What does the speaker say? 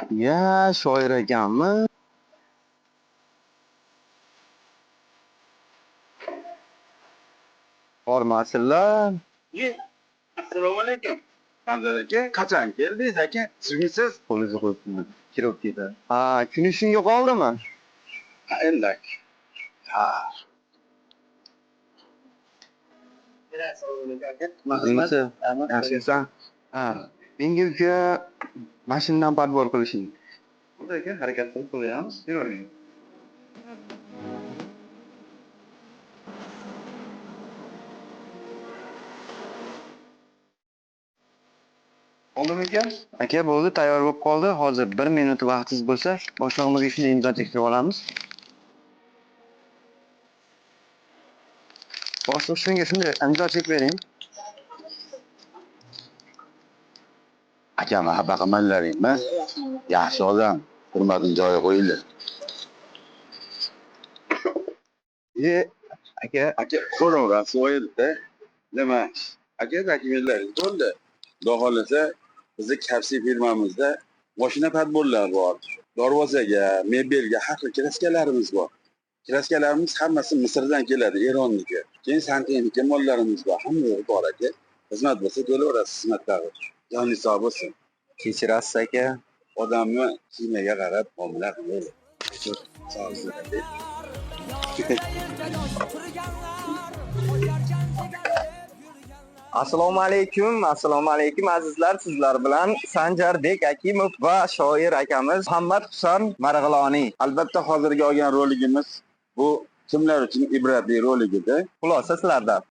Ya shoir ekanmi? Hormasizlar. Assalomu alaykum. Hamzat aka, qachon keldingiz aka? Sizmisiz? Qo'lingizni qo'yibman. Kirib ketadi. Ha, kuni shunga qoldimi? Ha, endi. Ha. Nimasi? Yaxshisan? Ha, menga uka mashinadan podbor qilishing. Bo'ldi aka, harakat qilib qo'yamiz. Yuring. Oldimi aka? Aka bo'ldi, tayyor bo'lib qoldi. Hozir 1 minut vaqtingiz bo'lsa, boshlig'imiz ishini imzo chektirib olamiz. Boshliq shunga shunday imzo chek bering. Aka, mahaba qilmanglaringmi? Yaxshi odam, hurmatini joyiga qo'yinglar. Aka, qo'raverib so'yildi. Nima? Aka, takliflaringiz bo'ldi. Xudo xolasa, bizning Kapsi firmamizda mashina podborlari bor. Darvozaga, mebelga har xil kraskalarimiz bor. Kraskalarimiz hammasi Misrdan keladi, Eronniki. Keyin santexnika mollarimiz bor. Hamma bor aka. Xizmat bo'lsa kelaverasiz, xizmatdagi. Joningiz sog' bo'lsin. Kechirasiz aka. Odamni kiyimiga qarab muomala qiling. Sog' bo'lsin. Assalomu alaykum azizlar, sizlar bilan Sanjarbek Akimov va shoir akamiz Muhammad Husan Marg'iloniy. Albatta hozirgi olgan roligimiz bu kimlar uchun ibratli rolig edi. Xulosa sizlarda.